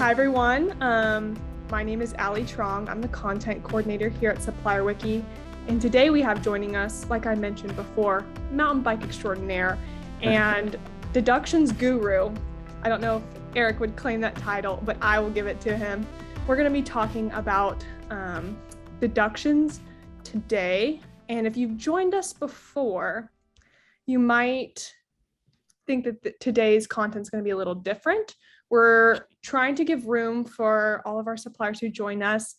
Hi, everyone. My name is Allie Trong. I'm the content coordinator here at Supplier Wiki. And today we have joining us, like I mentioned before, mountain bike extraordinaire and deductions guru. I don't know if Eric would claim that title, but I will give it to him. We're going to be talking about deductions today. And if you've joined us before, you might think that today's content is going to be a little different. We're trying to give room for all of our suppliers who join us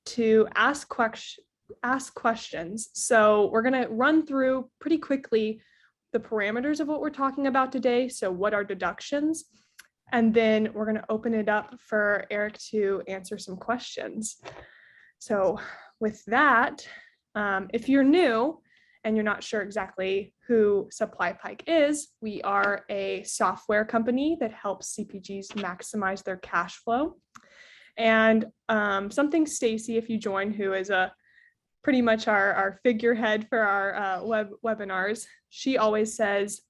to ask questions. So we're going to run through pretty quickly the parameters of what we're talking about today. So what are deductions? And then we're going to open it up for Eric to answer some questions. So with that, if you're new and you're not sure exactly who SupplyPike is, we are a software company that helps CPGs maximize their cash flow. And something Stacy, if you join, who is pretty much our figurehead for our webinars, she always says,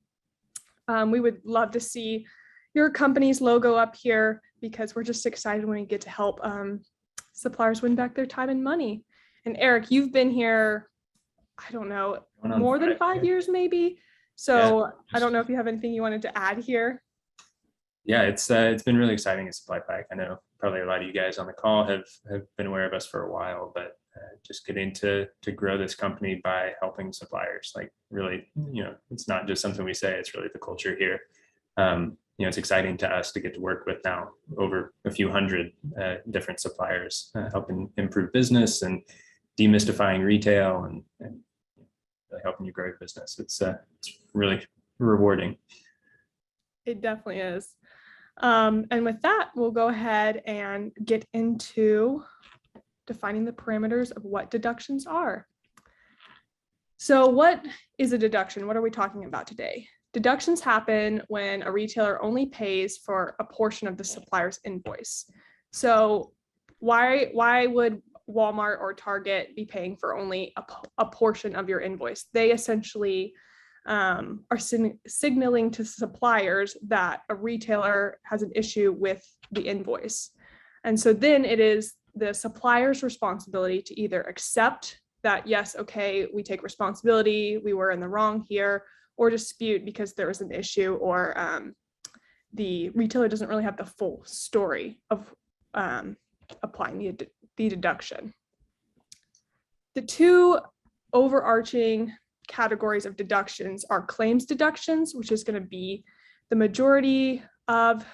we would love to see your company's logo up here because we're just excited when we get to help suppliers win back their time and money. And Eric, you've been here, I don't know, more than 5 years maybe. So yeah. I don't know if you have anything you wanted to add here. Yeah, it's been really exciting at SupplyPike. I know probably a lot of you guys on the call have been aware of us for a while, but just getting to grow this company by helping suppliers, like really, it's not just something we say, it's really the culture here. It's exciting to us to get to work with now over a few hundred different suppliers, helping improve business and demystifying retail and really helping you grow your business. It's really rewarding. It definitely is. And with that, we'll go ahead and get into defining the parameters of what deductions are. So what is a deduction? What are we talking about today? Deductions happen when a retailer only pays for a portion of the supplier's invoice. So why would Walmart or Target be paying for only a portion of your invoice? They essentially are signaling to suppliers that a retailer has an issue with the invoice. And so then it is the supplier's responsibility to either accept that, yes, okay, we take responsibility, we were in the wrong here, or dispute because there was an issue or the retailer doesn't really have the full story of applying the deduction. The two overarching categories of deductions are claims deductions, which is going to be the majority of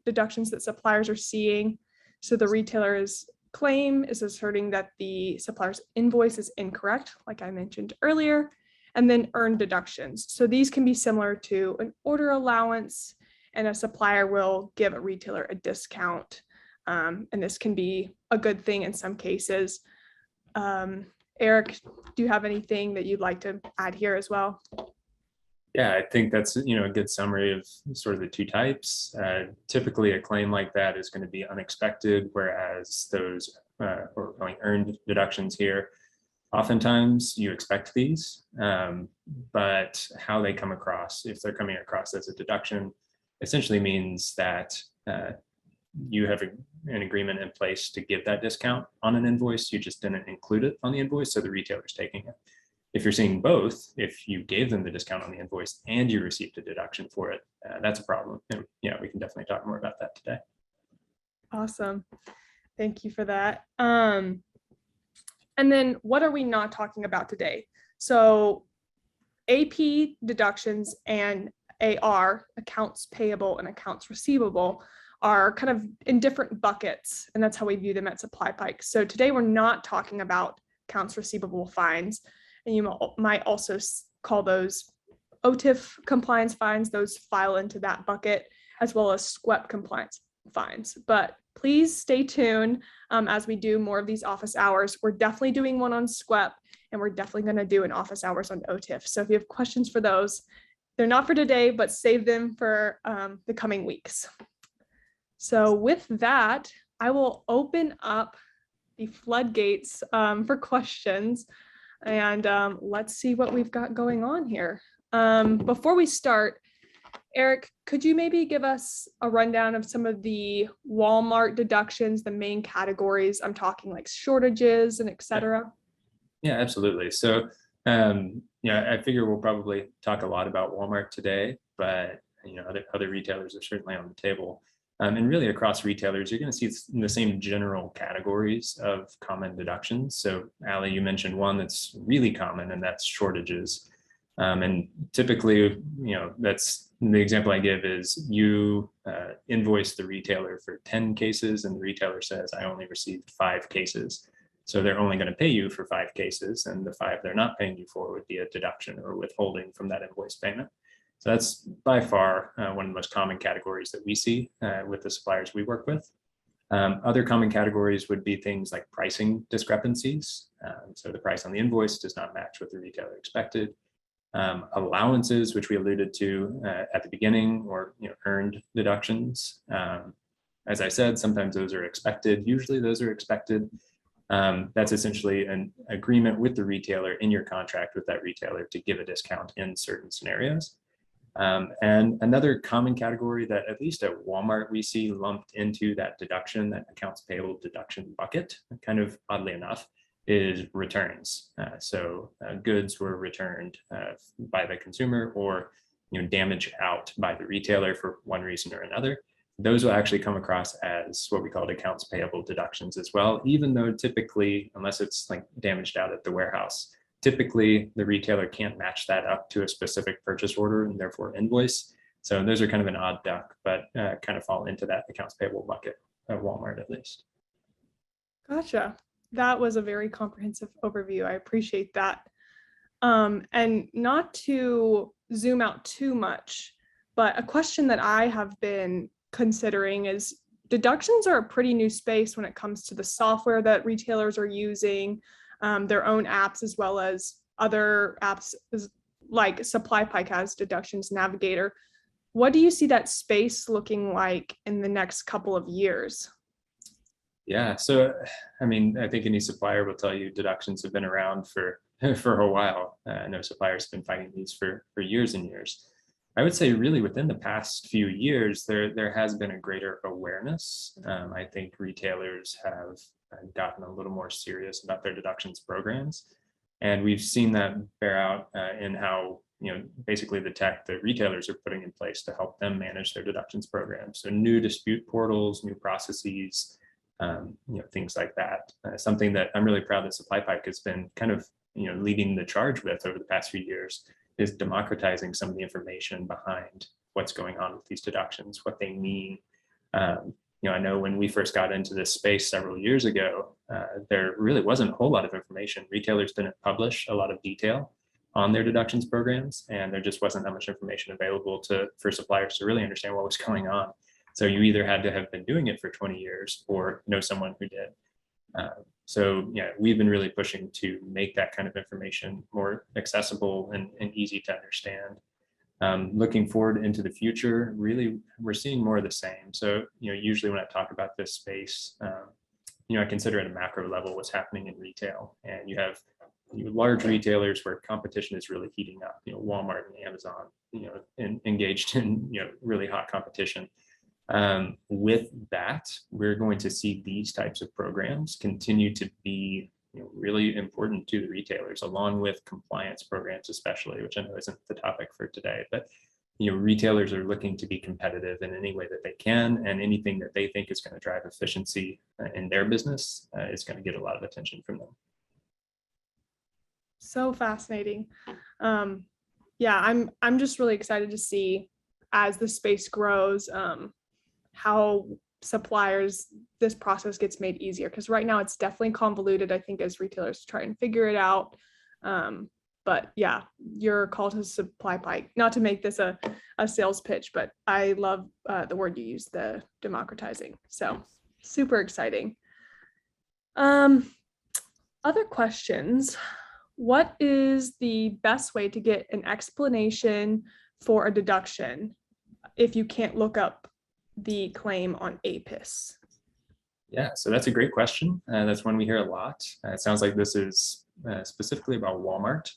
deductions that suppliers are seeing. So the retailer's claim is asserting that the supplier's invoice is incorrect, like I mentioned earlier, and then earned deductions. So these can be similar to an order allowance, and a supplier will give a retailer a discount. And this can be a good thing in some cases. Eric, do you have anything that you'd like to add here as well? Yeah, I think that's a good summary of sort of the two types. Typically, a claim like that is going to be unexpected, whereas those or earned deductions here, oftentimes you expect these, but how they come across, if they're coming across as a deduction, essentially means that you have an agreement in place to give that discount on an invoice. You just didn't include it on the invoice, so the retailer's taking it. If you're seeing both, if you gave them the discount on the invoice and you received a deduction for it, that's a problem. And yeah, we can definitely talk more about that today. Awesome. Thank you for that. And then what are we not talking about today? So AP deductions and AR, accounts payable and accounts receivable, are kind of in different buckets, and that's how we view them at SupplyPike. So today we're not talking about accounts receivable fines, and you might also call those OTIF compliance fines. Those file into that bucket, as well as SQEP compliance fines. But please stay tuned as we do more of these office hours. We're definitely doing one on SQEP, and we're definitely going to do an office hours on OTIF. So if you have questions for those, they're not for today, but save them for the coming weeks. So with that, I will open up the floodgates for questions, and let's see what we've got going on here. Before we start, Eric, could you maybe give us a rundown of some of the Walmart deductions, the main categories? I'm talking like shortages and et cetera. Yeah, absolutely. So, I figure we'll probably talk a lot about Walmart today, but other retailers are certainly on the table. And really across retailers, you're going to see the same general categories of common deductions. So, Allie, you mentioned one that's really common, and that's shortages. And typically, that's the example I give is you invoice the retailer for 10 cases, and the retailer says, I only received 5 cases. So they're only going to pay you for 5 cases, and the 5 they're not paying you for would be a deduction or withholding from that invoice payment. So that's by far one of the most common categories that we see with the suppliers we work with. Other common categories would be things like pricing discrepancies. So the price on the invoice does not match what the retailer expected. Allowances, which we alluded to at the beginning, or earned deductions. As I said, sometimes those are expected. Usually those are expected. That's essentially an agreement with the retailer in your contract with that retailer to give a discount in certain scenarios. And another common category that at least at Walmart we see lumped into that deduction, that accounts payable deduction bucket, kind of oddly enough, is returns. So goods were returned by the consumer or damaged out by the retailer for one reason or another. Those will actually come across as what we call accounts payable deductions as well, even though typically, unless it's like damaged out at the warehouse, typically the retailer can't match that up to a specific purchase order and therefore invoice. So those are kind of an odd duck, but kind of fall into that accounts payable bucket at Walmart at least. Gotcha. That was a very comprehensive overview. I appreciate that. And not to zoom out too much, but a question that I have been considering is deductions are a pretty new space when it comes to the software that retailers are using, their own apps, as well as other apps like SupplyPike has Deductions Navigator. What do you see that space looking like in the next couple of years? Yeah, so I mean, I think any supplier will tell you deductions have been around for a while. I know suppliers have been fighting these for years and years. I would say really within the past few years, there has been a greater awareness. I think retailers have gotten a little more serious about their deductions programs. And we've seen that bear out in how, basically the tech that retailers are putting in place to help them manage their deductions programs. So new dispute portals, new processes, things like that. Something that I'm really proud that SupplyPike has been kind of, leading the charge with over the past few years is democratizing some of the information behind what's going on with these deductions, what they mean. I know when we first got into this space several years ago, there really wasn't a whole lot of information. Retailers didn't publish a lot of detail on their deductions programs, and there just wasn't that much information available for suppliers to really understand what was going on. So you either had to have been doing it for 20 years or know someone who did. So we've been really pushing to make that kind of information more accessible and easy to understand. Looking forward into the future, really, we're seeing more of the same. So, usually when I talk about this space, I consider at a macro level what's happening in retail. And you have large retailers where competition is really heating up, Walmart and Amazon, engaged in, really hot competition. With that, we're going to see these types of programs continue to be really important to the retailers, along with compliance programs, especially, which I know isn't the topic for today. But retailers are looking to be competitive in any way that they can, and anything that they think is going to drive efficiency in their business is going to get a lot of attention from them. So fascinating. I'm just really excited to see as the space grows, how suppliers, this process gets made easier, because right now it's definitely convoluted, I think, as retailers try and figure it out. But yeah, your call to SupplyPike, not to make this a sales pitch, but I love the word you use, the democratizing. So super exciting. Other questions. What is the best way to get an explanation for a deduction if you can't look up the claim on APIS? Yeah, so that's a great question. That's one we hear a lot. It sounds like this is specifically about Walmart,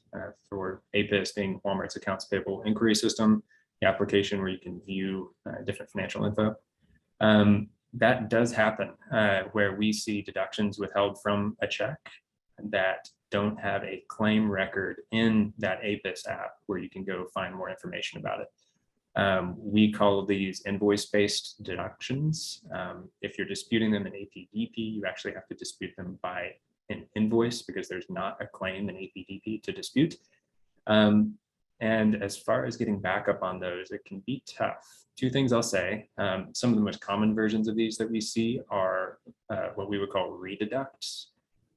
for APIS being Walmart's accounts payable inquiry system. the application where you can view different financial info. That does happen where we see deductions withheld from a check that don't have a claim record in that APIS app where you can go find more information about it. We call these invoice-based deductions. If you're disputing them in APDP, you actually have to dispute them by an invoice because there's not a claim in APDP to dispute. And as far as getting backup on those, it can be tough. Two things I'll say. Some of the most common versions of these that we see are what we would call rededucts,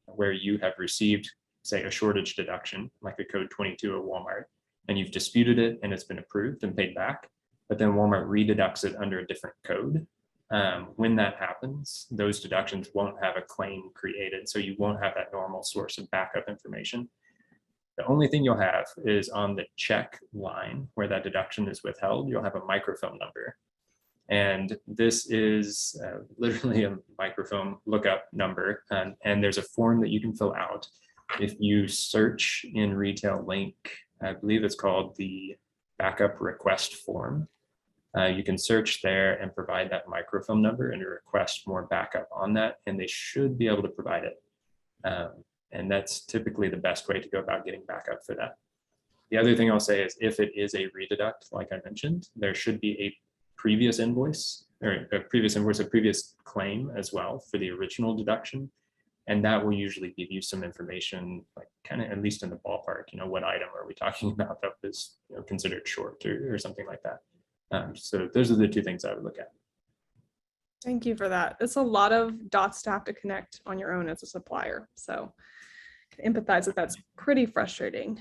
where you have received, say, a shortage deduction, like a code 22 at Walmart, and you've disputed it and it's been approved and paid back, but then Walmart rededucts it under a different code. When that happens, those deductions won't have a claim created, so you won't have that normal source of backup information. The only thing you'll have is on the check line where that deduction is withheld, you'll have a microfilm number. And this is literally a microfilm lookup number. And there's a form that you can fill out. If you search in Retail Link, I believe it's called the backup request form. You can search there and provide that microfilm number and request more backup on that, and they should be able to provide it. And that's typically the best way to go about getting backup for that. The other thing I'll say is if it is a rededuct, like I mentioned, there should be a previous invoice or a previous claim as well for the original deduction. And that will usually give you some information, like kind of at least in the ballpark, what item are we talking about that is considered short or something like that. So those are the two things I would look at. Thank you for that. It's a lot of dots to have to connect on your own as a supplier. So I can empathize that that's pretty frustrating.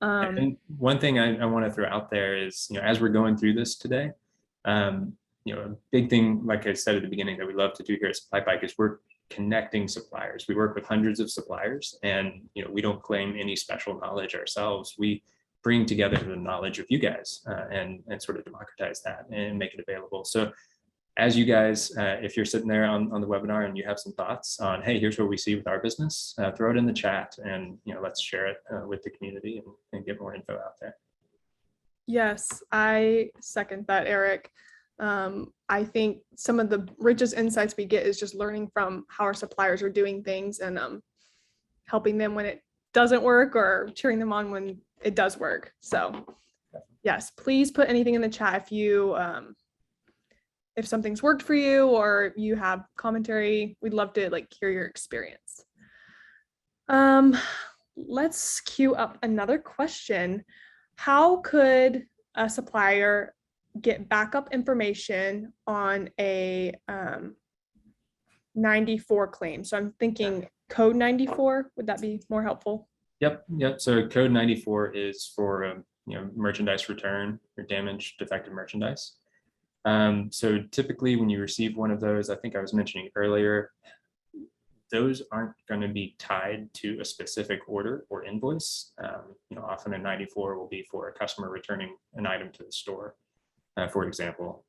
And one thing I want to throw out there is, as we're going through this today, a big thing, like I said at the beginning, that we love to do here at SupplyPike is we're connecting suppliers. We work with hundreds of suppliers, and we don't claim any special knowledge ourselves. We bring together the knowledge of you guys and sort of democratize that and make it available. So as you guys, if you're sitting there on the webinar and you have some thoughts on, hey, here's what we see with our business, throw it in the chat and let's share it with the community and get more info out there. Yes, I second that, Eric. I think some of the richest insights we get is just learning from how our suppliers are doing things and helping them when it doesn't work or cheering them on when it does work. So yes, please put anything in the chat if you if something's worked for you or you have commentary. We'd love to hear your experience. Let's queue up another question. How could a supplier get backup information on a 94 claim? So I'm thinking code 94, would that be more helpful? Yep. So code 94 is for merchandise return or damaged, defective merchandise. So typically when you receive one of those, I think I was mentioning earlier, those aren't going to be tied to a specific order or invoice. Often a 94 will be for a customer returning an item to the store, for example.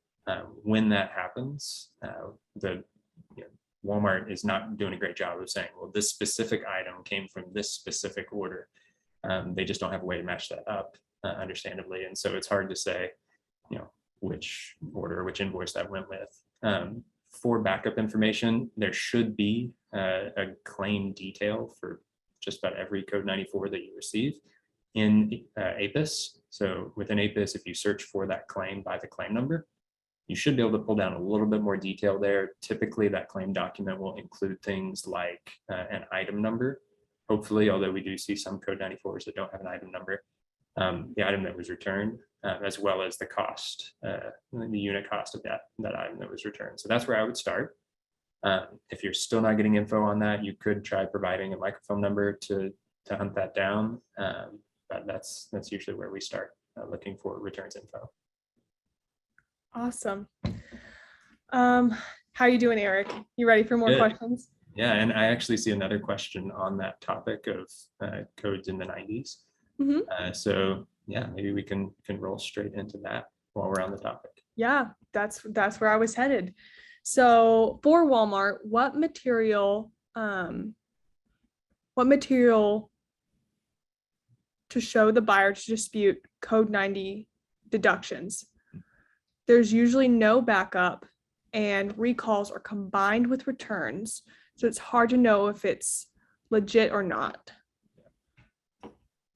When that happens, Walmart is not doing a great job of saying, well, this specific item came from this specific order. They just don't have a way to match that up, understandably. And so it's hard to say, which order, which invoice that went with. For backup information, there should be a claim detail for just about every code 94 that you receive in APIS. So within APIS, if you search for that claim by the claim number, you should be able to pull down a little bit more detail there. Typically, that claim document will include things like an item number. Hopefully, although we do see some code 94s that don't have an item number, the item that was returned, as well as the cost, the unit cost of that item that was returned. So that's where I would start. If you're still not getting info on that, you could try providing a microphone number to hunt that down. But that's usually where we start looking for returns info. Awesome. How are you doing, Eric? You ready for more Good. questions? Yeah, and I actually see another question on that topic of codes in the 90s. Mm-hmm. So yeah, maybe we can roll straight into that while we're on the topic. Yeah, that's where I was headed. So for Walmart, what material to show the buyer to dispute code 90 deductions? There's usually no backup, and recalls are combined with returns. So it's hard to know if it's legit or not.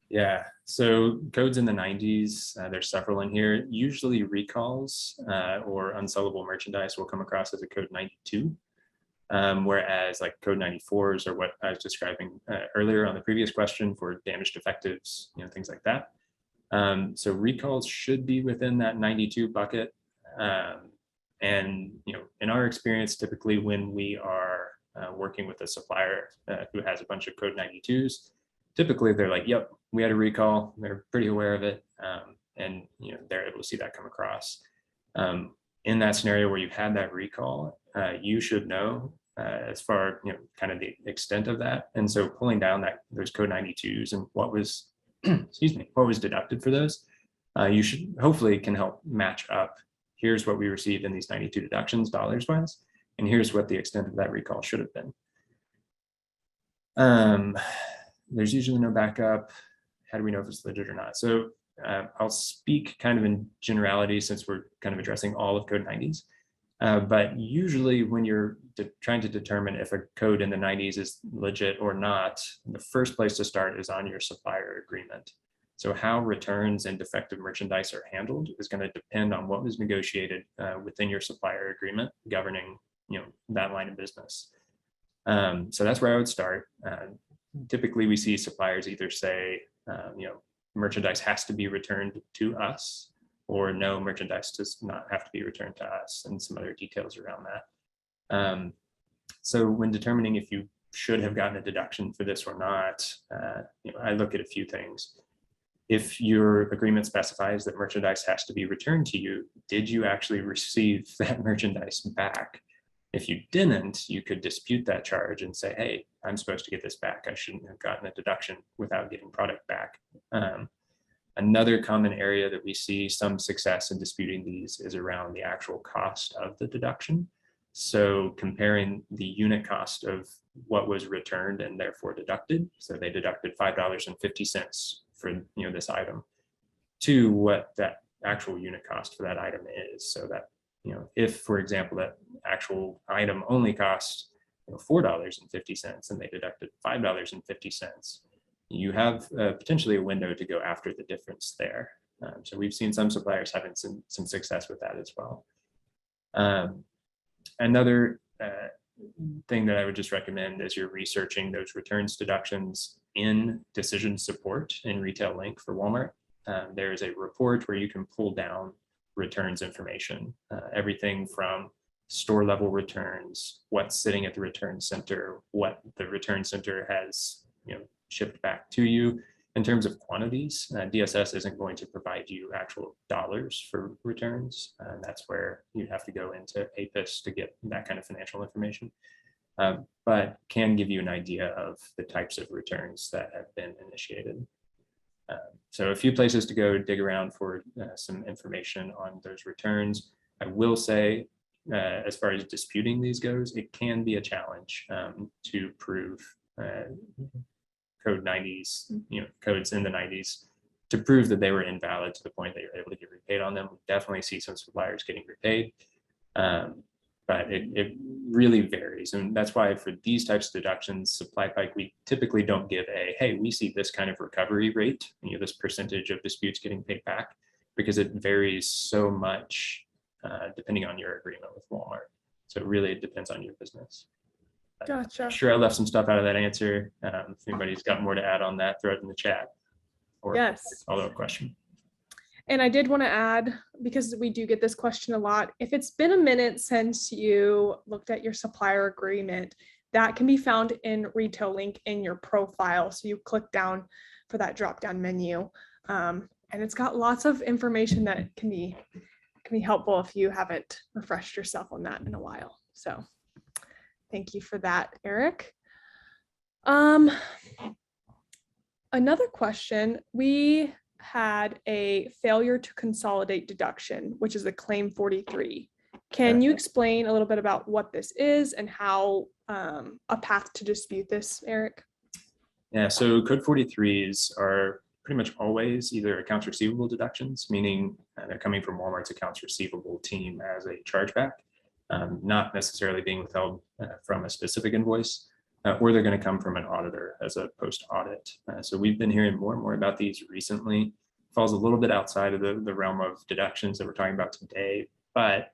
Yeah, so codes in the 90s, there's several in here. Usually recalls or unsellable merchandise will come across as a code 92, whereas like code 94s, or what I was describing earlier on the previous question for damaged defectives, things like that. So recalls should be within that 92 bucket. And in our experience, typically when we are working with a supplier who has a bunch of code 92s, typically they're like, yep, we had a recall. They're pretty aware of it. And they're able to see that come across. In that scenario where you've had that recall, you should know as far, kind of the extent of that. And so pulling down those code 92s and what was, excuse me, what was deducted for those, you should hopefully can help match up. Here's what we received in these 92 deductions dollars wise, and here's what the extent of that recall should have been. There's usually no backup. How do we know if it's legit or not? So I'll speak kind of in generality since we're kind of addressing all of code 90s. But usually when you're trying to determine if a code in the 90s is legit or not, the first place to start is on your supplier agreement. So how returns and defective merchandise are handled is going to depend on what was negotiated within your supplier agreement governing that line of business. So that's where I would start. Typically we see suppliers either say, merchandise has to be returned to us, or no, merchandise does not have to be returned to us, and some other details around that. So when determining if you should have gotten a deduction for this or not, I look at a few things. If your agreement specifies that merchandise has to be returned to you, did you actually receive that merchandise back? If you didn't, you could dispute that charge and say, hey, I'm supposed to get this back. I shouldn't have gotten a deduction without getting product back. Another common area that we see some success in disputing these is around the actual cost of the deduction. So comparing the unit cost of what was returned and therefore deducted. So they deducted $5.50 for this item to what that actual unit cost for that item is. So that if, for example, that actual item only cost $4.50 and they deducted $5.50, you have potentially a window to go after the difference there. So we've seen some suppliers having some success with that as well. Another thing that I would just recommend as you're researching those returns deductions in decision support in Retail Link for Walmart, there is a report where you can pull down returns information, everything from store level returns, what's sitting at the return center, what the return center has shipped back to you. In terms of quantities, DSS isn't going to provide you actual dollars for returns. That's where you have to go into APIS to get that kind of financial information, but can give you an idea of the types of returns that have been initiated. So a few places to go dig around for some information on those returns. I will say, as far as disputing these goes, it can be a challenge to prove code 90s, codes in the 90s, to prove that they were invalid to the point that you're able to get repaid on them. We definitely see some suppliers getting repaid, but it really varies. And that's why for these types of deductions, SupplyPike, we typically don't give hey, we see this kind of recovery rate, this percentage of disputes getting paid back, because it varies so much depending on your agreement with Walmart. So really it depends on your business. Gotcha. I'm sure I left some stuff out of that answer. If anybody's got more to add on that, throw it in the chat. Or yes. Follow-up question. And I did want to add, because we do get this question a lot, if it's been a minute since you looked at your supplier agreement, that can be found in Retail Link in your profile. So you click down for that drop-down menu. And it's got lots of information that can be helpful if you haven't refreshed yourself on that in a while. So thank you for that, Eric. Another question, we had a failure to consolidate deduction, which is a claim 43. Can you explain a little bit about what this is and how a path to dispute this, Eric? Yeah, so code 43s are pretty much always either accounts receivable deductions, meaning they're coming from Walmart's accounts receivable team as a chargeback, not necessarily being withheld from a specific invoice, or they're going to come from an auditor as a post-audit. So we've been hearing more and more about these recently. Falls a little bit outside of the realm of deductions that we're talking about today, but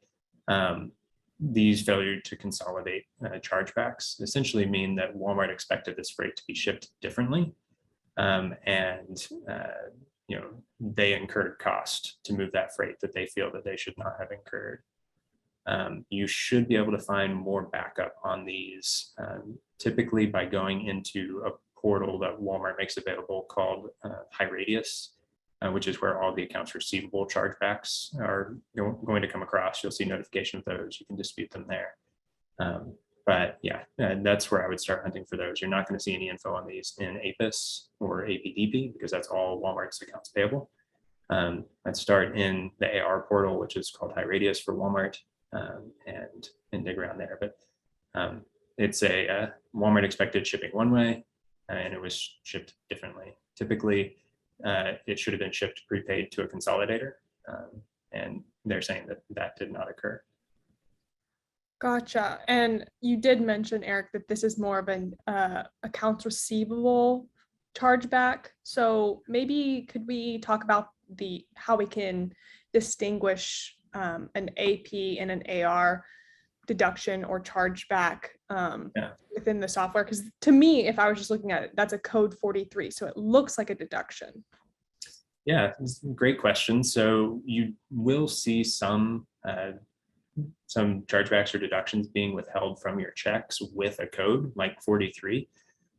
these failure to consolidate chargebacks essentially mean that Walmart expected this freight to be shipped differently, and they incurred cost to move that freight that they feel that they should not have incurred. You should be able to find more backup on these, typically by going into a portal that Walmart makes available called High Radius, which is where all the accounts receivable chargebacks are going to come across. You'll see notification of those. You can dispute them there. But yeah, that's where I would start hunting for those. You're not going to see any info on these in APIS or APDP because that's all Walmart's accounts payable. I'd start in the AR portal, which is called High Radius for Walmart, and dig around there. But it's a Walmart expected shipping one way, and it was shipped differently. Typically, it should have been shipped prepaid to a consolidator, and they're saying that that did not occur. Gotcha. And you did mention, Eric, that this is more of an accounts receivable chargeback. So maybe could we talk about how we can distinguish an AP and an AR deduction or chargeback within the software? Because to me, if I was just looking at it, that's a code 43. So it looks like a deduction. Yeah, great question. So you will see some chargebacks or deductions being withheld from your checks with a code like 43.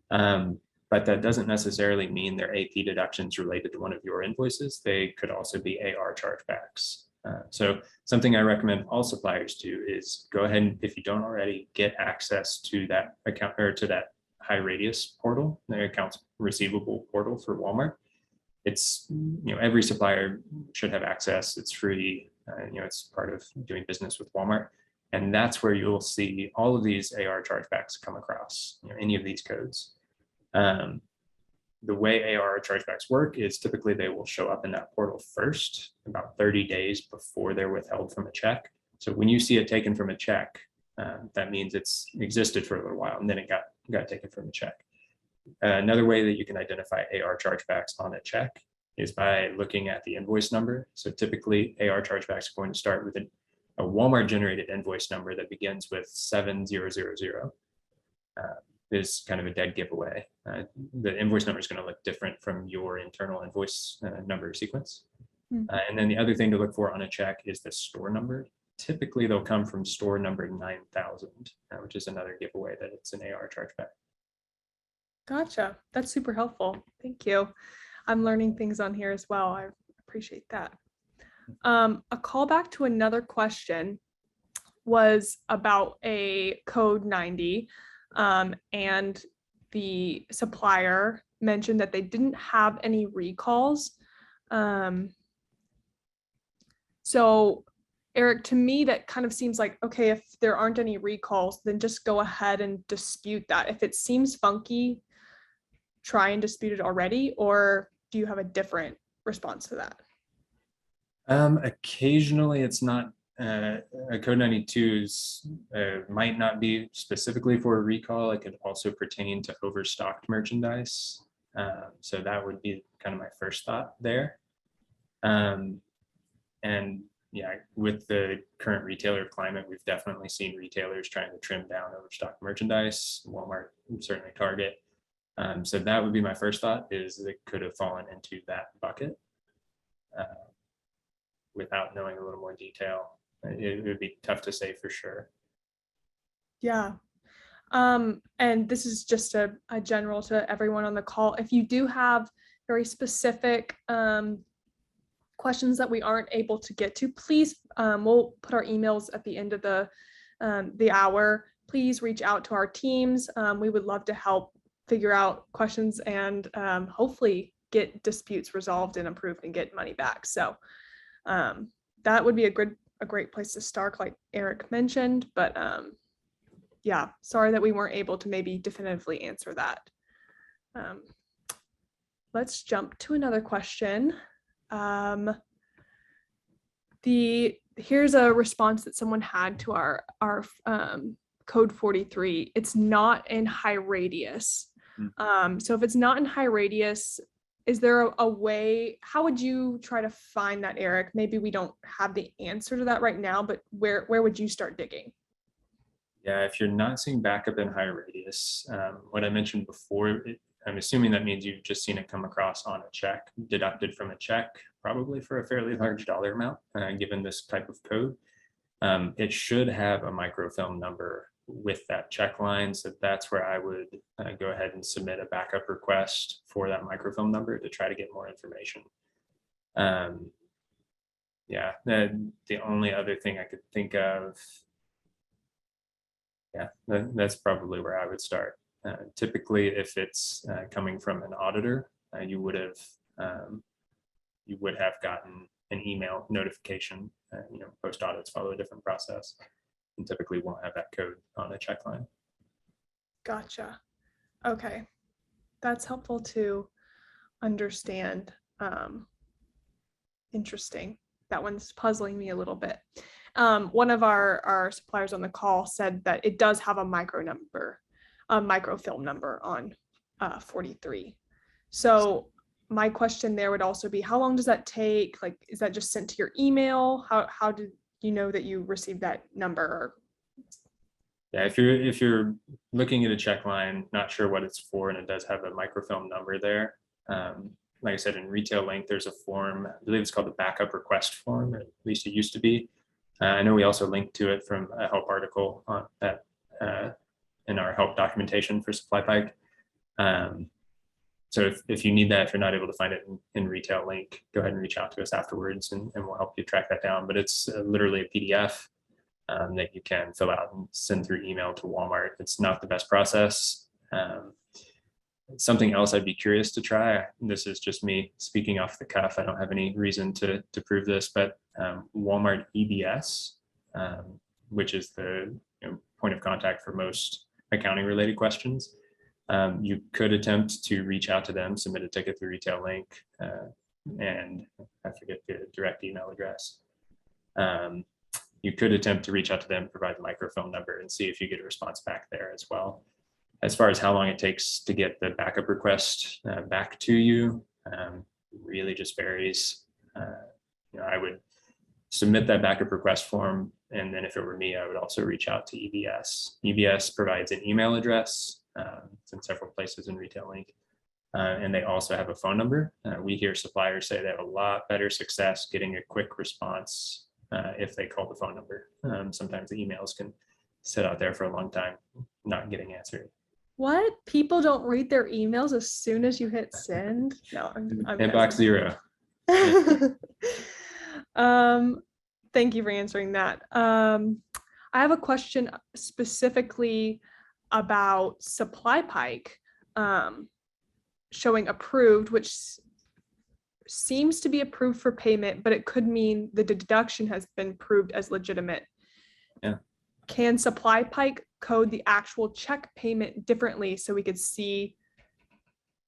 But that doesn't necessarily mean they're AP deductions related to one of your invoices. They could also be AR chargebacks. So something I recommend all suppliers do is go ahead and, if you don't already, get access to that account or to that High Radius portal, the accounts receivable portal for Walmart. It's, every supplier should have access. It's free. It's part of doing business with Walmart. And that's where you'll see all of these AR chargebacks come across, any of these codes. The way AR chargebacks work is typically they will show up in that portal first, about 30 days before they're withheld from a check. So when you see it taken from a check, that means it's existed for a little while and then it got taken from a check. Another way that you can identify AR chargebacks on a check is by looking at the invoice number. So typically AR chargebacks are going to start with a Walmart generated invoice number that begins with 7000. Is kind of a dead giveaway. The invoice number is going to look different from your internal invoice number sequence. And then the other thing to look for on a check is the store number. Typically they'll come from store number 9000, which is another giveaway that it's an AR chargeback. Gotcha. That's super helpful. Thank you. I'm learning things on here as well. I appreciate that. A callback to another question was about a code 90. And the supplier mentioned that they didn't have any recalls. So Eric, to me, that kind of seems like, okay, if there aren't any recalls, then just go ahead and dispute that. If it seems funky, try and dispute it already, or do you have a different response to that? Occasionally it's not. A code 92 might not be specifically for a recall. It could also pertain to overstocked merchandise. So that would be kind of my first thought there. And yeah, with the current retailer climate, we've definitely seen retailers trying to trim down overstocked merchandise, Walmart, certainly Target. So that would be my first thought, is it could have fallen into that bucket. Without knowing a little more detail, it would be tough to say for sure. Yeah. And this is just a general to everyone on the call. If you do have very specific questions that we aren't able to get to, please, we'll put our emails at the end of the hour. Please reach out to our teams. We would love to help figure out questions and hopefully get disputes resolved and approved and get money back. So that would be a great place to start, like Eric mentioned, but yeah, sorry that we weren't able to maybe definitively answer that. let's jump to another question. Here's a response that someone had to our code 43. It's not in high radius. So if it's not in high radius, is there a way, how would you try to find that, Eric? Maybe we don't have the answer to that right now, but where would you start digging? Yeah, if you're not seeing backup in high radius, what I mentioned before, I'm assuming that means you've just seen it come across on a check, deducted from a check, probably for a fairly large dollar amount, given this type of code. It should have a microfilm number with that check line. So that's where I would go ahead and submit a backup request for that microfilm number to try to get more information. Yeah, the only other thing I could think of, yeah, that's probably where I would start. Typically, if it's coming from an auditor, you would have gotten an email notification. Post audits follow a different process, and typically won't have that code on a check line. Gotcha. Okay, that's helpful to understand. Interesting. That one's puzzling me a little bit. One of our suppliers on the call said that it does have a microfilm number on 43. So my question there would also be, how long does that take? Like, is that just sent to your email? How did you know that you received that number? Yeah, if you're looking at a check line, not sure what it's for, and it does have a microfilm number there. Like I said, in Retail Link, there's a form, I believe it's called the backup request form, or at least it used to be. I know we also linked to it from a help article on that in our help documentation for SupplyPike. So if you need that, if you're not able to find it in Retail Link, go ahead and reach out to us afterwards, and we'll help you track that down. But it's literally a PDF that you can fill out and send through email to Walmart. It's not the best process. Something else I'd be curious to try, this is just me speaking off the cuff, I don't have any reason to prove this, but Walmart EBS, which is the point of contact for most accounting related questions, you could attempt to reach out to them, submit a ticket through Retail Link, and I forget the direct email address. You could attempt to reach out to them, provide the microphone number, and see if you get a response back there as well. As far as how long it takes to get the backup request back to you, really just varies. I would submit that backup request form, and then if it were me, I would also reach out to EBS. EBS provides an email address. It's in several places in Retail Link, and they also have a phone number. We hear suppliers say they have a lot better success getting a quick response if they call the phone number. Sometimes the emails can sit out there for a long time, not getting answered. What? People don't read their emails as soon as you hit send? No, I'm Inbox zero. Thank you for answering that. I have a question specifically about SupplyPike showing approved, which seems to be approved for payment, but it could mean the deduction has been approved as legitimate. Yeah. Can SupplyPike code the actual check payment differently so we could see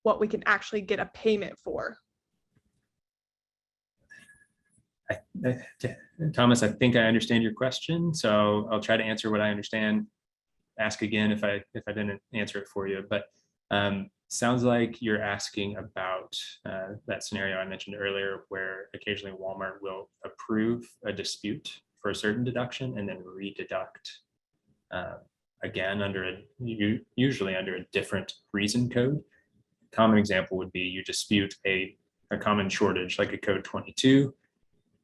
what we can actually get a payment for? Thomas, I think I understand your question, so I'll try to answer what I understand. Ask again if I didn't answer it for you, but sounds like you're asking about that scenario I mentioned earlier, where occasionally Walmart will approve a dispute for a certain deduction and then rededuct again usually under a different reason code. Common example would be you dispute a common shortage like a code 22.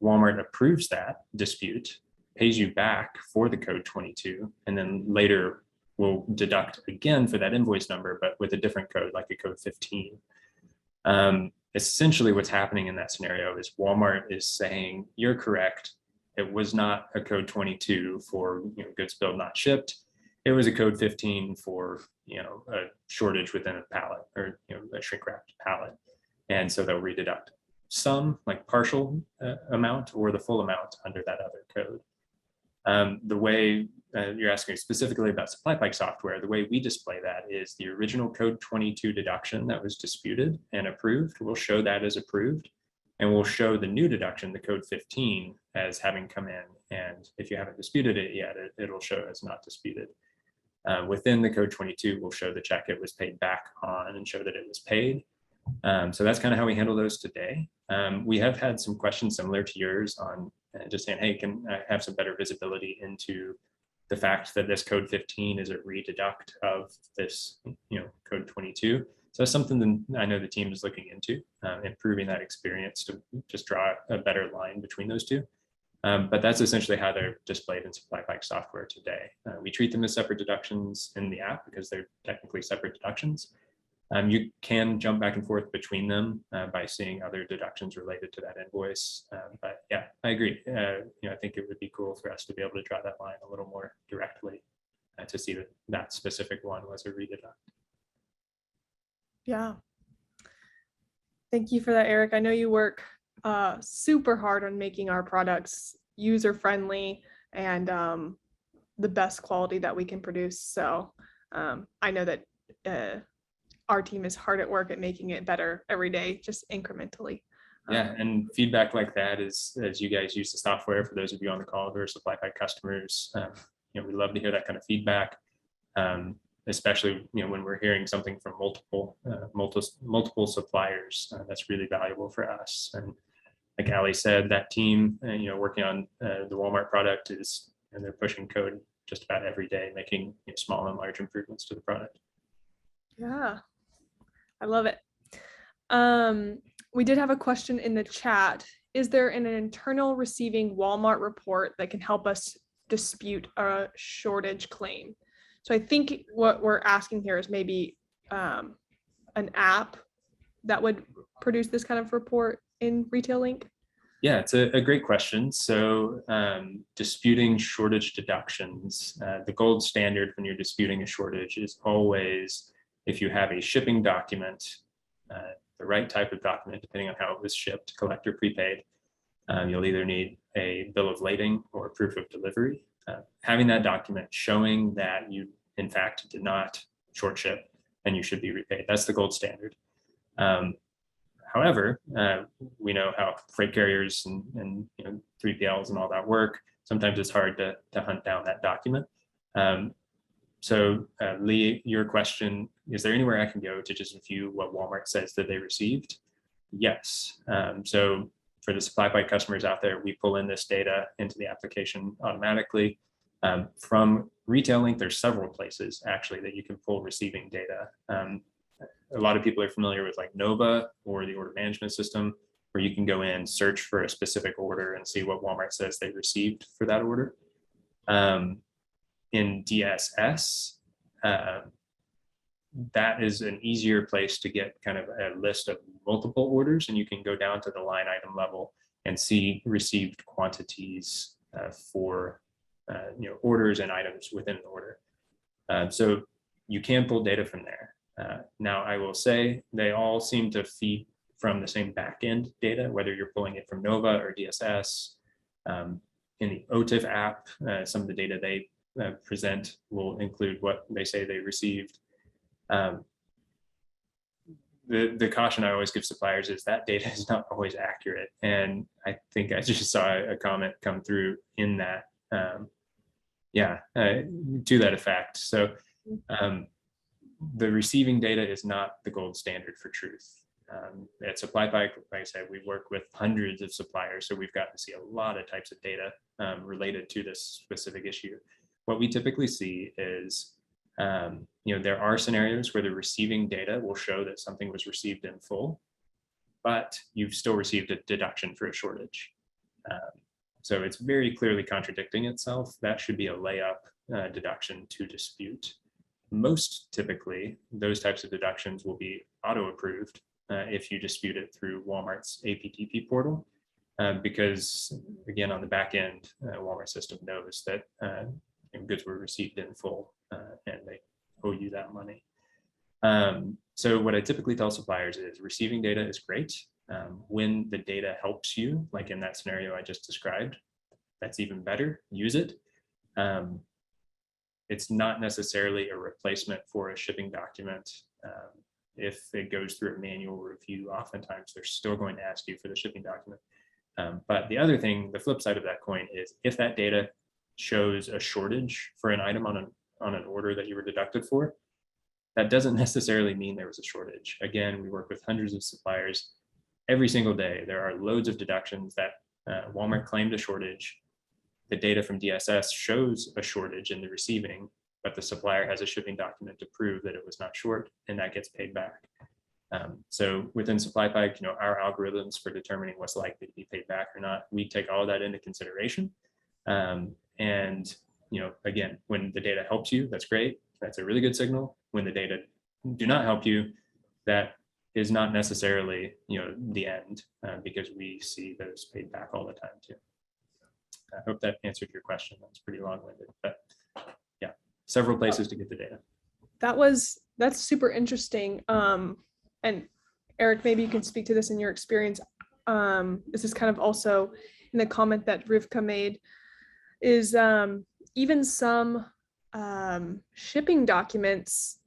Walmart approves that dispute, pays you back for the code 22, and then later will deduct again for that invoice number, but with a different code like a code 15. Essentially what's happening in that scenario is Walmart is saying, you're correct. It was not a code 22 for goods billed not shipped. It was a code 15 for a shortage within a pallet or a shrink wrapped pallet. And so they'll rededuct some, like partial amount or the full amount under that other code. The way you're asking specifically about SupplyPike software, the way we display that is the original code 22 deduction that was disputed and approved. We'll show that as approved, and we'll show the new deduction, the code 15, as having come in. And if you haven't disputed it yet, it'll show as not disputed. Within the code 22, we'll show the check it was paid back on and show that it was paid. So that's kind of how we handle those today. We have had some questions similar to yours on just saying, hey, can I have some better visibility into the fact that this code 15 is a rededuct of this, code 22. So that's something that I know the team is looking into, improving that experience to just draw a better line between those two. But that's essentially how they're displayed in SupplyPike software today. We treat them as separate deductions in the app because they're technically separate deductions. You can jump back and forth between them by seeing other deductions related to that invoice. But yeah, I agree. I think it would be cool for us to be able to draw that line a little more directly to see that that specific one was a rededuct. Yeah. Thank you for that, Eric. I know you work super hard on making our products user-friendly and the best quality that we can produce. So I know that our team is hard at work at making it better every day, just incrementally. Yeah, and feedback like that is, as you guys use the software, for those of you on the call who are SupplyPike customers, we love to hear that kind of feedback, especially when we're hearing something from multiple suppliers. That's really valuable for us. And like Allie said, that team, working on the Walmart product and they're pushing code just about every day, making small and large improvements to the product. Yeah, I love it. We did have a question in the chat. Is there an internal receiving Walmart report that can help us dispute a shortage claim? So I think what we're asking here is maybe an app that would produce this kind of report in Retail Link. Yeah, it's a great question. So disputing shortage deductions, the gold standard when you're disputing a shortage is always, if you have a shipping document, the right type of document, depending on how it was shipped, collect or prepaid, you'll either need a bill of lading or proof of delivery. Having that document showing that you, in fact, did not short ship and you should be repaid. That's the gold standard. However, we know how freight carriers and 3PLs and all that work. Sometimes it's hard to hunt down that document. So Lee, your question, is there anywhere I can go to just view what Walmart says that they received? Yes. So for the SupplyPike customers out there, we pull in this data into the application automatically. From Retail Link, there's several places actually that you can pull receiving data. A lot of people are familiar with like Nova or the order management system, where you can go in, search for a specific order and see what Walmart says they received for that order. In DSS, that is an easier place to get kind of a list of multiple orders, and you can go down to the line item level and see received quantities for orders and items within an order. So you can pull data from there. Now, I will say they all seem to feed from the same backend data, whether you're pulling it from Nova or DSS. In the OTIF app, some of the data they present will include what they say they received. The caution I always give suppliers is that data is not always accurate. And I think I just saw a comment come through in that, to that effect. So the receiving data is not the gold standard for truth. At SupplyPike, like I said, we work with hundreds of suppliers, so we've gotten to see a lot of types of data related to this specific issue. What we typically see is, there are scenarios where the receiving data will show that something was received in full, but you've still received a deduction for a shortage. So it's very clearly contradicting itself. That should be a layup deduction to dispute. Most typically, those types of deductions will be auto-approved if you dispute it through Walmart's APTP portal, because again, on the back end, Walmart system knows that goods were received in full and they owe you that money. So what I typically tell suppliers is receiving data is great. When the data helps you, like in that scenario I just described, that's even better, use it. it's not necessarily a replacement for a shipping document. If it goes through a manual review, oftentimes they're still going to ask you for the shipping document. But the other thing, the flip side of that coin is if that data shows a shortage for an item on an order that you were deducted for, that doesn't necessarily mean there was a shortage. Again, we work with hundreds of suppliers. Every single day, there are loads of deductions that Walmart claimed a shortage. The data from DSS shows a shortage in the receiving, but the supplier has a shipping document to prove that it was not short, and that gets paid back. So within SupplyPike, our algorithms for determining what's likely to be paid back or not, we take all of that into consideration. And again, when the data helps you, that's great. That's a really good signal. When the data do not help you, that is not necessarily the end, because we see those paid back all the time too. I hope that answered your question. That's pretty long-winded, but yeah, several places to get the data. That's super interesting. And Eric, maybe you can speak to this in your experience. This is kind of also in the comment that Rivka made, is even some shipping documents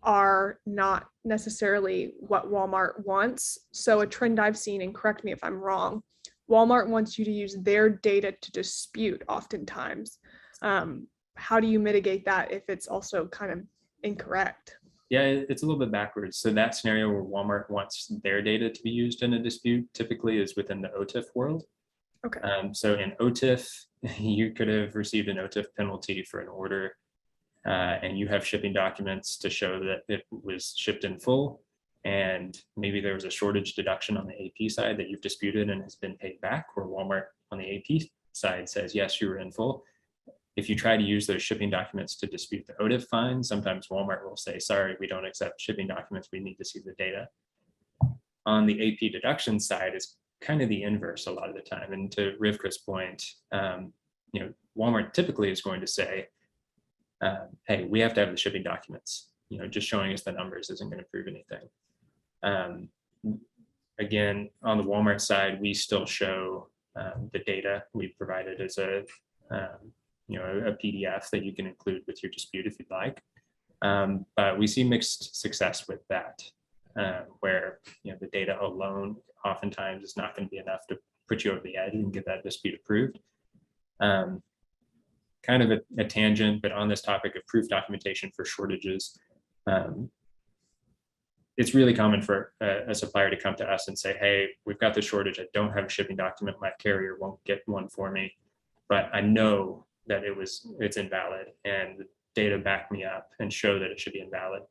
are not necessarily what Walmart wants. So a trend I've seen, and correct me if I'm wrong, Walmart wants you to use their data to dispute oftentimes. How do you mitigate that if it's also kind of incorrect? Yeah, it's a little bit backwards. So that scenario where Walmart wants their data to be used in a dispute typically is within the OTIF world. Okay. So in OTIF, you could have received an OTIF penalty for an order, and you have shipping documents to show that it was shipped in full, and maybe there was a shortage deduction on the AP side that you've disputed and has been paid back, where Walmart on the AP side says, yes, you were in full. If you try to use those shipping documents to dispute the OTIF fine, sometimes Walmart will say, sorry, we don't accept shipping documents. We need to see the data. On the AP deduction side, it's kind of the inverse a lot of the time. And to Rivka's point, Walmart typically is going to say, hey, we have to have the shipping documents. Just showing us the numbers isn't going to prove anything. Again, on the Walmart side, we still show the data we've provided as a PDF that you can include with your dispute if you'd like. But we see mixed success with that, where the data alone oftentimes is not going to be enough to put you over the edge and get that dispute approved. Kind of a tangent, but on this topic of proof documentation for shortages, it's really common for a supplier to come to us and say, hey, we've got this shortage. I don't have a shipping document. My carrier won't get one for me, but I know that it's invalid and the data back me up and show that it should be invalid.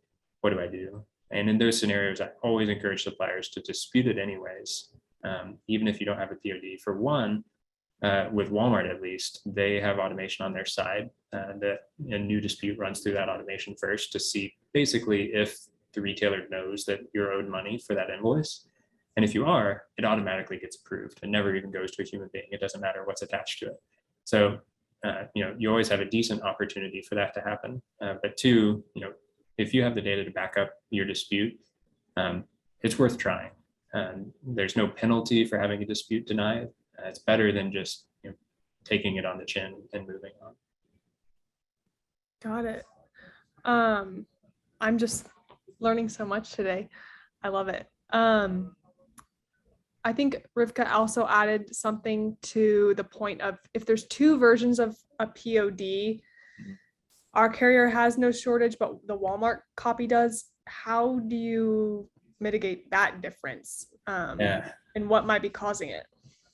What do I do? And in those scenarios, I always encourage suppliers to dispute it anyways, even if you don't have a POD. For one, with Walmart at least, they have automation on their side that a new dispute runs through that automation first to see basically if the retailer knows that you're owed money for that invoice. And if you are, it automatically gets approved. It never even goes to a human being. It doesn't matter what's attached to it. So, you always have a decent opportunity for that to happen. But two, if you have the data to back up your dispute, it's worth trying. There's no penalty for having a dispute denied. It's better than just taking it on the chin and moving on. Got it. I'm just learning so much today. I love it. I think Rivka also added something to the point of if there's two versions of a POD, our carrier has no shortage, but the Walmart copy does. How do you mitigate that difference? And what might be causing it?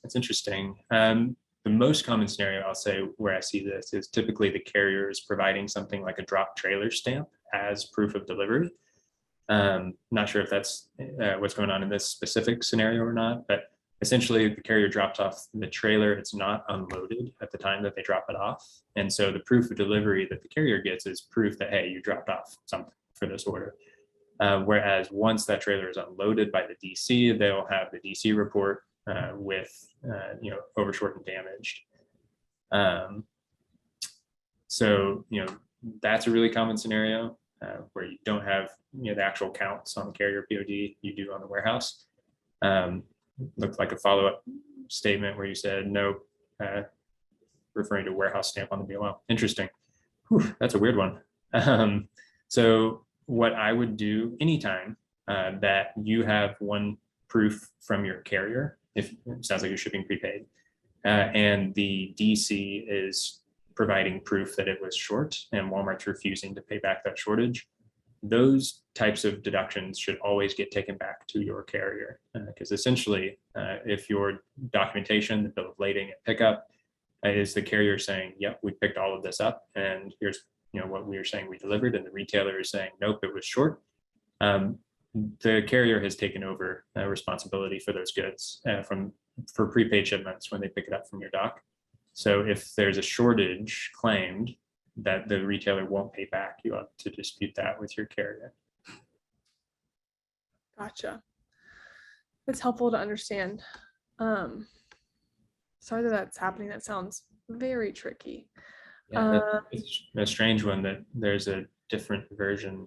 That's interesting. The most common scenario I'll say where I see this is typically the carrier is providing something like a drop trailer stamp as proof of delivery. Not sure if that's what's going on in this specific scenario or not, but essentially the carrier drops off the trailer. It's not unloaded at the time that they drop it off. And so the proof of delivery that the carrier gets is proof that, hey, you dropped off something for this order. Whereas once that trailer is unloaded by the DC, they'll have the DC report with, overshort and damaged. So, that's a really common scenario where you don't have, the actual counts on the carrier POD you do on the warehouse. Looked like a follow-up statement where you said no, referring to warehouse stamp on the BOL. Interesting. That's a weird one. So what I would do anytime that you have one proof from your carrier, if it sounds like you're shipping prepaid, and the DC is providing proof that it was short and Walmart's refusing to pay back that shortage, those types of deductions should always get taken back to your carrier. Because essentially, if your documentation, the bill of lading and pickup, is the carrier saying, yep, we picked all of this up, and here's what we were saying we delivered, and the retailer is saying, nope, it was short. The carrier has taken over responsibility for those goods for prepaid shipments when they pick it up from your dock. So if there's a shortage claimed that the retailer won't pay back, you have to dispute that with your carrier. Gotcha. It's helpful to understand. Sorry that that's happening. That sounds very tricky. Yeah, it's a strange one that there's a different version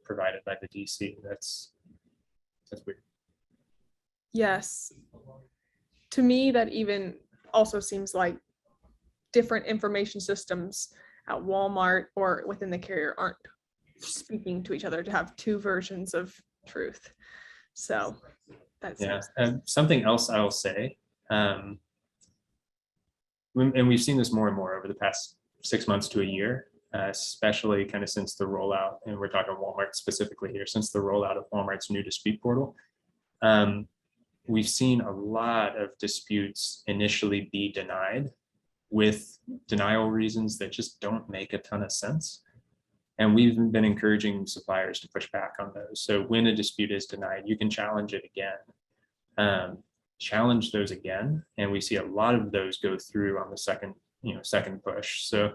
provided by the DC. That's weird. Yes. To me, that even also seems like different information systems at Walmart or within the carrier aren't speaking to each other to have two versions of truth. So that's something else I'll say. And we've seen this more and more over the past 6 months to a year, especially kind of since the rollout, and we're talking Walmart specifically here, since the rollout of Walmart's new dispute portal. We've seen a lot of disputes initially be denied with denial reasons that just don't make a ton of sense. And we've been encouraging suppliers to push back on those. So when a dispute is denied, you can challenge it again. Challenge those again, and we see a lot of those go through on the second push. So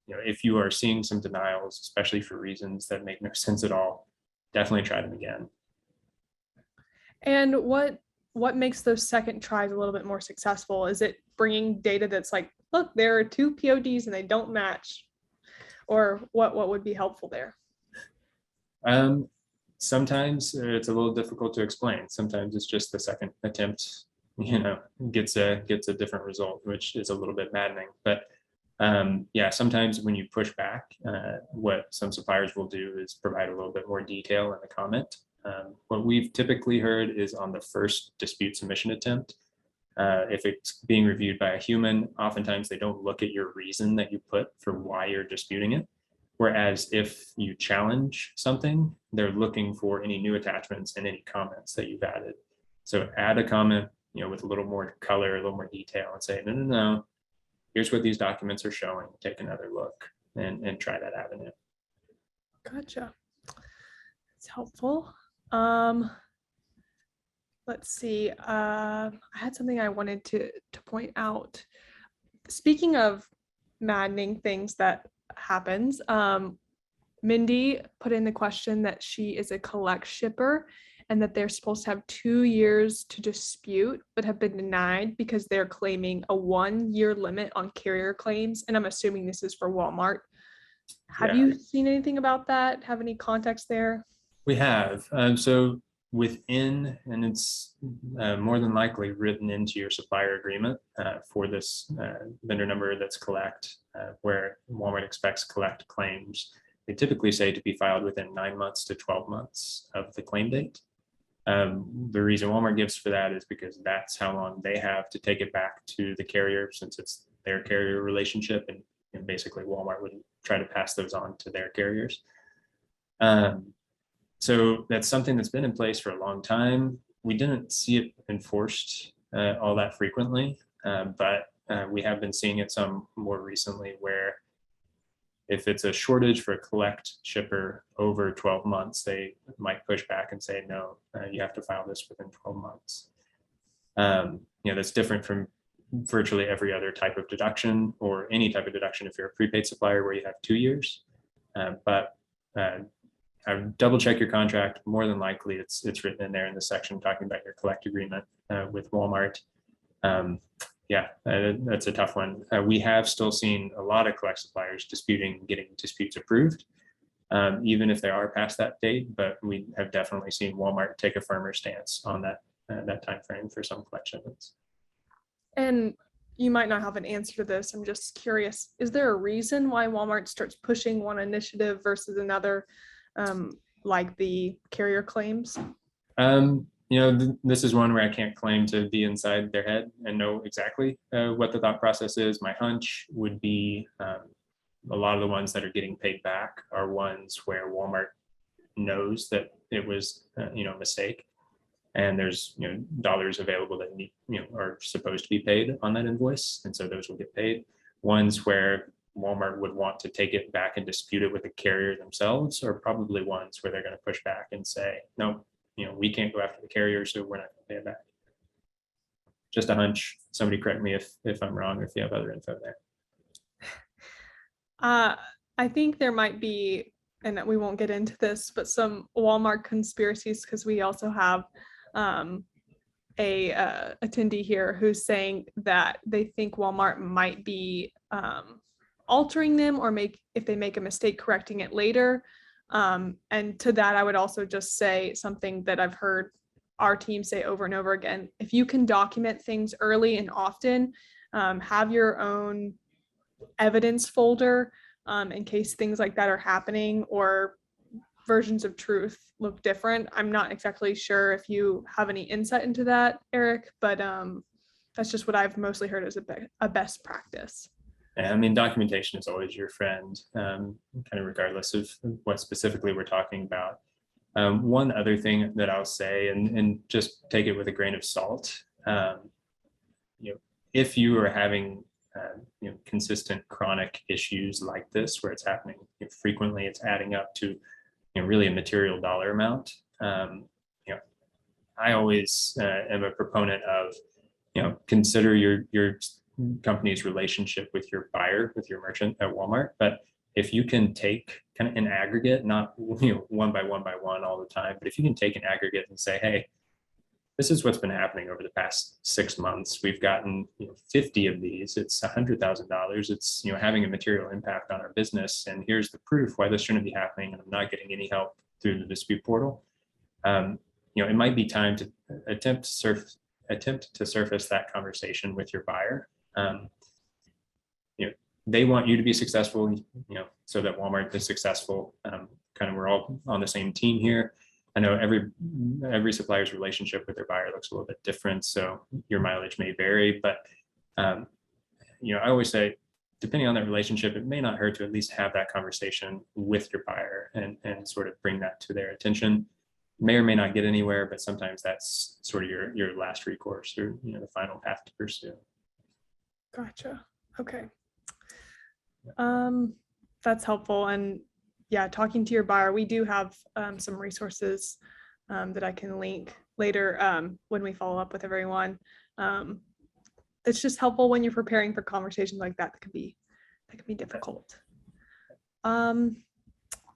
if you are seeing some denials, especially for reasons that make no sense at all, definitely try them again. And what makes those second tries a little bit more successful? Is it bringing data that's like, look, there are two PODs and they don't match, or what would be helpful there? Sometimes it's a little difficult to explain. Sometimes it's just the second attempt, gets a different result, which is a little bit maddening. But sometimes when you push back, what some suppliers will do is provide a little bit more detail in the comment. What we've typically heard is on the first dispute submission attempt, if it's being reviewed by a human, oftentimes they don't look at your reason that you put for why you're disputing it. Whereas if you challenge something, they're looking for any new attachments and any comments that you've added. So add a comment, with a little more color, a little more detail, and say, no, here's what these documents are showing. Take another look and try that avenue. Gotcha. It's helpful. Let's see. I had something I wanted to point out. Speaking of maddening things that happens, Mindy put in the question that she is a collect shipper and that they're supposed to have 2 years to dispute, but have been denied because they're claiming a 1-year limit on carrier claims. And I'm assuming this is for Walmart. Have you seen anything about that? Have any context there? We have. So within, and it's more than likely written into your supplier agreement for this vendor number that's collect, where Walmart expects collect claims. They typically say to be filed within 9 months to 12 months of the claim date. The reason Walmart gives for that is because that's how long they have to take it back to the carrier, since it's their carrier relationship, and basically Walmart would try to pass those on to their carriers. So that's something that's been in place for a long time. We didn't see it enforced all that frequently, but we have been seeing it some more recently, where if it's a shortage for a collect shipper over 12 months, they might push back and say, no, you have to file this within 12 months. That's different from virtually every other type of deduction, or any type of deduction if you're a prepaid supplier where you have 2 years. But I would double check your contract. More than likely it's written in there in the section talking about your collect agreement with Walmart. That's a tough one. We have still seen a lot of collect suppliers getting disputes approved, even if they are past that date, but we have definitely seen Walmart take a firmer stance on that time frame for some collect shipments. And you might not have an answer to this. I'm just curious. Is there a reason why Walmart starts pushing one initiative versus another, like the carrier claims? This is one where I can't claim to be inside their head and know exactly what the thought process is. My hunch would be a lot of the ones that are getting paid back are ones where Walmart knows that it was, a mistake, and there's, dollars available that need, are supposed to be paid on that invoice, and so those will get paid. Ones where Walmart would want to take it back and dispute it with the carrier themselves, or probably ones where they're going to push back and say, no, we can't go after the carrier, so we're not going to pay it back. Just a hunch. Somebody correct me if I'm wrong, or if you have other info there. I think there might be, and we won't get into this, but some Walmart conspiracies, because we also have a attendee here who's saying that they think Walmart might be altering them, or if they make a mistake, correcting it later. And to that, I would also just say something that I've heard our team say over and over again. If you can document things early and often, have your own evidence folder in case things like that are happening, or versions of truth look different. I'm not exactly sure if you have any insight into that, Eric, but that's just what I've mostly heard as a best practice. I mean, documentation is always your friend, kind of regardless of what specifically we're talking about. One other thing that I'll say, and just take it with a grain of salt, if you are having consistent chronic issues like this, where it's happening frequently, it's adding up to really a material dollar amount. I always am a proponent of consider your company's relationship with your buyer, with your merchant at Walmart. But if you can take kind of an aggregate, not one by one all the time, but if you can take an aggregate and say, hey, this is what's been happening over the past 6 months. We've gotten 50 of these. It's $100,000. It's having a material impact on our business. And here's the proof why this shouldn't be happening. And I'm not getting any help through the dispute portal. It might be time to attempt to surface that conversation with your buyer. They want you to be successful, so that Walmart is successful. Kind of, we're all on the same team here. I know every supplier's relationship with their buyer looks a little bit different, so your mileage may vary. But I always say, depending on that relationship, it may not hurt to at least have that conversation with your buyer and sort of bring that to their attention. May or may not get anywhere, but sometimes that's sort of your last recourse, or the final path to pursue. Gotcha. Okay. That's helpful. And yeah, talking to your buyer, we do have some resources that I can link later when we follow up with everyone. It's just helpful when you're preparing for conversations like that can be difficult.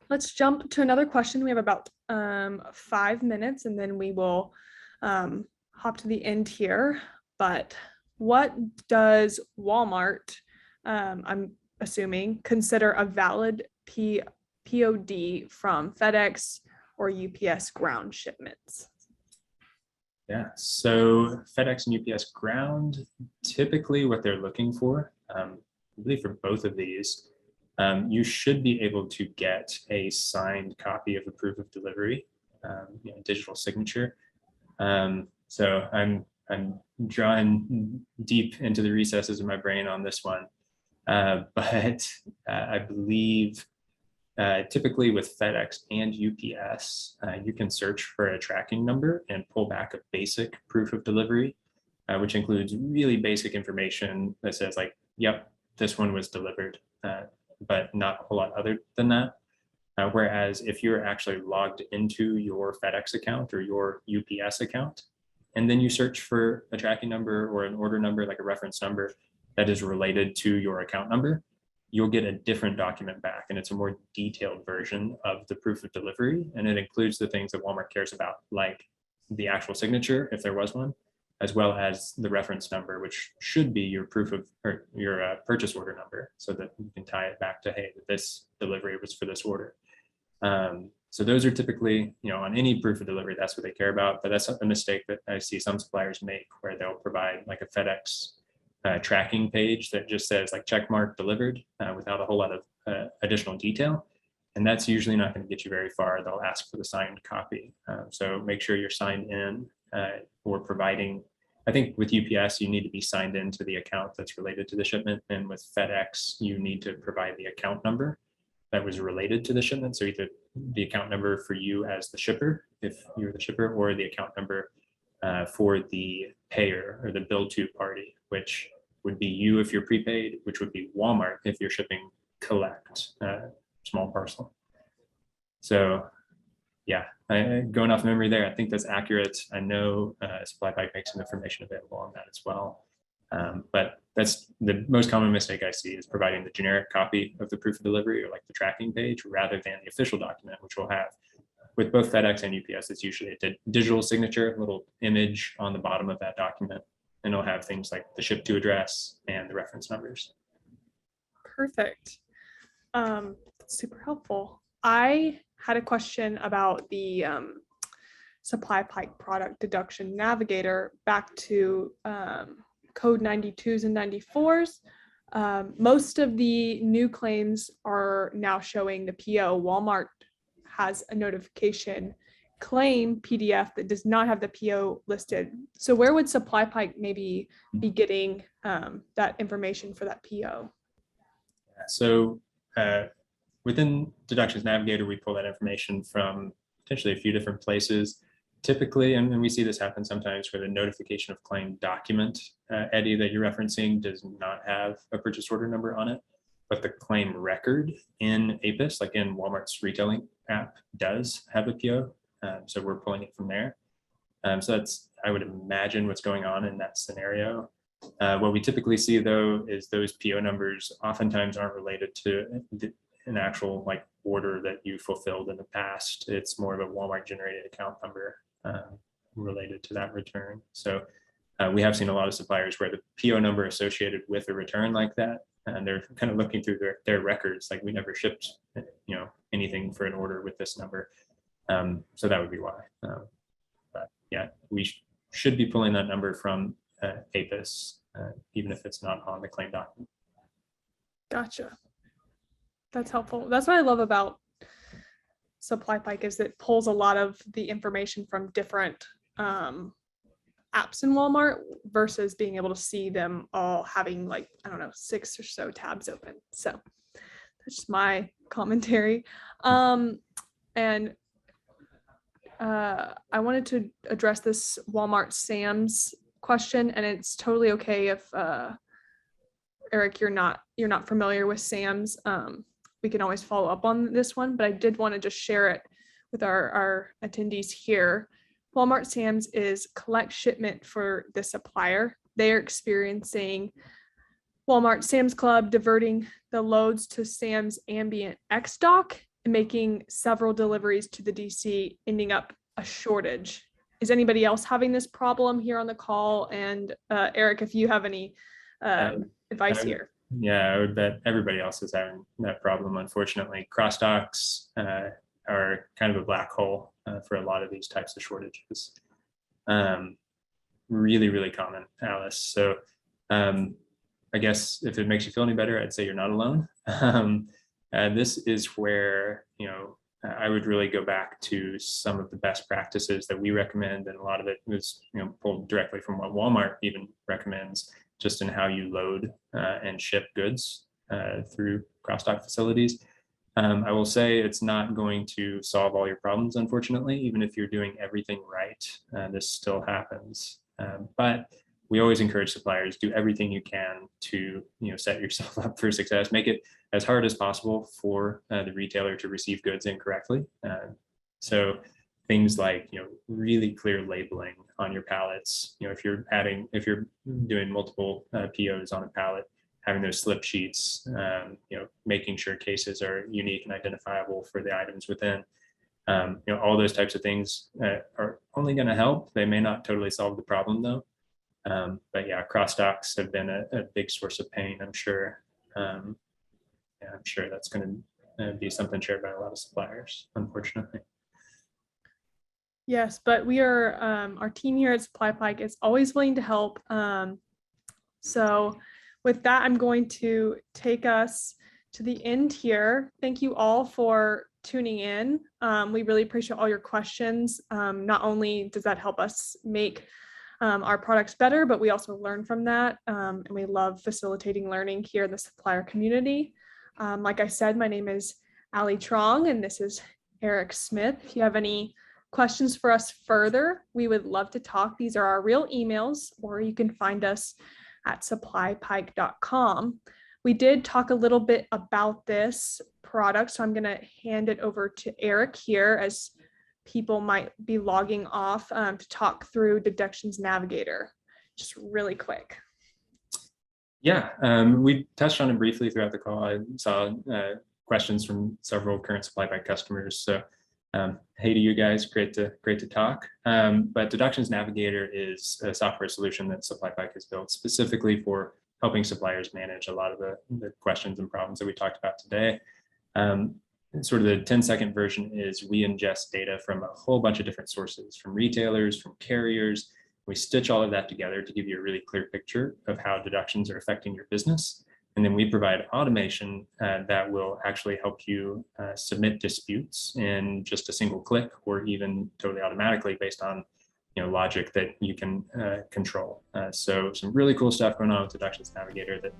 Let's jump to another question. We have about 5 minutes, and then we will hop to the end here. But what does Walmart, I'm assuming, consider a valid POD from FedEx or UPS ground shipments? Yeah, so FedEx and UPS ground, typically what they're looking for, I believe for both of these, you should be able to get a signed copy of a proof of delivery, digital signature. So I'm drawing deep into the recesses of my brain on this one, but I believe typically with FedEx and UPS, you can search for a tracking number and pull back a basic proof of delivery, which includes really basic information that says like, yep, this one was delivered, but not a whole lot other than that. Whereas if you're actually logged into your FedEx account or your UPS account, and then you search for a tracking number or an order number, like a reference number that is related to your account number, you'll get a different document back, and it's a more detailed version of the proof of delivery. And it includes the things that Walmart cares about, like the actual signature, if there was one, as well as the reference number, which should be your proof of, or your purchase order number, so that you can tie it back to, hey, this delivery was for this order. So those are typically, on any proof of delivery, that's what they care about. But that's a mistake that I see some suppliers make, where they'll provide like a FedEx tracking page that just says like check mark delivered without a whole lot of additional detail. And that's usually not going to get you very far. They'll ask for the signed copy. So make sure you're signed in or providing. I think with UPS, you need to be signed into the account that's related to the shipment. And with FedEx, you need to provide the account number that was related to the shipment. So either the account number for you as the shipper, if you're the shipper, or the account number for the payer or the bill to party, which would be you if you're prepaid, which would be Walmart if you're shipping collect, small parcel. So yeah, going off memory there, I think that's accurate. I know SupplyPike makes some information available on that as well. But that's the most common mistake I see, is providing the generic copy of the proof of delivery or like the tracking page rather than the official document, which will have, with both FedEx and UPS, it's usually a digital signature, little image on the bottom of that document. And it'll have things like the ship to address and the reference numbers. Perfect. That's super helpful. I had a question about the SupplyPike product deduction navigator back to code 92s and 94s. Most of the new claims are now showing the PO. Walmart has a notification claim PDF that does not have the PO listed. So where would SupplyPike maybe be getting that information for that PO? So within Deductions Navigator, we pull that information from potentially a few different places. Typically, and we see this happen sometimes, where the notification of claim document, Eddie, that you're referencing does not have a purchase order number on it, but the claim record in APIS, like in Walmart's retailing app, does have a PO. So we're pulling it from there. So that's, I would imagine, what's going on in that scenario. What we typically see, though, is those PO numbers oftentimes aren't related to an actual like order that you fulfilled in the past. It's more of a Walmart generated account number related to that return. So we have seen a lot of suppliers where the PO number associated with a return like that, and they're kind of looking through their records, like we never shipped, anything for an order with this number. So that would be why. But yeah, we should be pulling that number from APIS, even if it's not on the claim document. Gotcha. That's helpful. That's what I love about SupplyPike, is it pulls a lot of the information from different apps in Walmart versus being able to see them all having, like, I don't know, 6 or so tabs open. So that's just my commentary. And I wanted to address this Walmart Sam's question, and it's totally okay if Eric, you're not familiar with Sam's. We can always follow up on this one, but I did want to just share it with our attendees here. Walmart Sam's is collect shipment for the supplier. They are experiencing Walmart Sam's Club diverting the loads to Sam's ambient X dock and making several deliveries to the DC, ending up a shortage. Is anybody else having this problem here on the call? And Eric, if you have any advice here. Yeah, I would bet everybody else is having that problem. Unfortunately, cross docks are kind of a black hole for a lot of these types of shortages. Really, really common, Alice. So I guess if it makes you feel any better, I'd say you're not alone. And this is where, I would really go back to some of the best practices that we recommend. And a lot of it was, pulled directly from what Walmart even recommends, just in how you load and ship goods through cross-dock facilities. I will say it's not going to solve all your problems, unfortunately. Even if you're doing everything right, this still happens. But we always encourage suppliers, do everything you can to set yourself up for success. Make it as hard as possible for the retailer to receive goods incorrectly. So things like really clear labeling on your pallets. If you're doing multiple POs on a pallet, having those slip sheets, making sure cases are unique and identifiable for the items within. All those types of things are only going to help. They may not totally solve the problem though. But yeah, cross docks have been a big source of pain, I'm sure. I'm sure that's going to be something shared by a lot of suppliers, unfortunately. Yes, but we are, our team here at SupplyPike is always willing to help. So with that, I'm going to take us to the end here. Thank you all for tuning in. We really appreciate all your questions. Not only does that help us make our products better, but we also learn from that. And we love facilitating learning here in the supplier community. Like I said, my name is Allie Trong, and this is Eric Smith. If you have any questions for us further, we would love to talk. These are our real emails, or you can find us at SupplyPike.com. We did talk a little bit about this product, so I'm going to hand it over to Eric here, as people might be logging off to talk through Deductions Navigator, just really quick. Yeah, we touched on it briefly throughout the call. I saw questions from several current SupplyPike customers. So hey to you guys, great to talk. But Deductions Navigator is a software solution that SupplyPike has built specifically for helping suppliers manage a lot of the questions and problems that we talked about today. Sort of the 10-second version is we ingest data from a whole bunch of different sources, from retailers, from carriers. We stitch all of that together to give you a really clear picture of how deductions are affecting your business. And then we provide automation that will actually help you submit disputes in just a single click, or even totally automatically based on logic that you can control. So some really cool stuff going on with Deductions Navigator that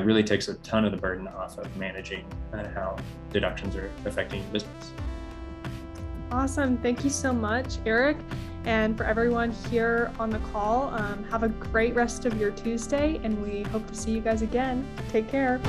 really takes a ton of the burden off of managing how deductions are affecting your business. Awesome. Thank you so much, Eric. And for everyone here on the call, have a great rest of your Tuesday, and we hope to see you guys again. Take care.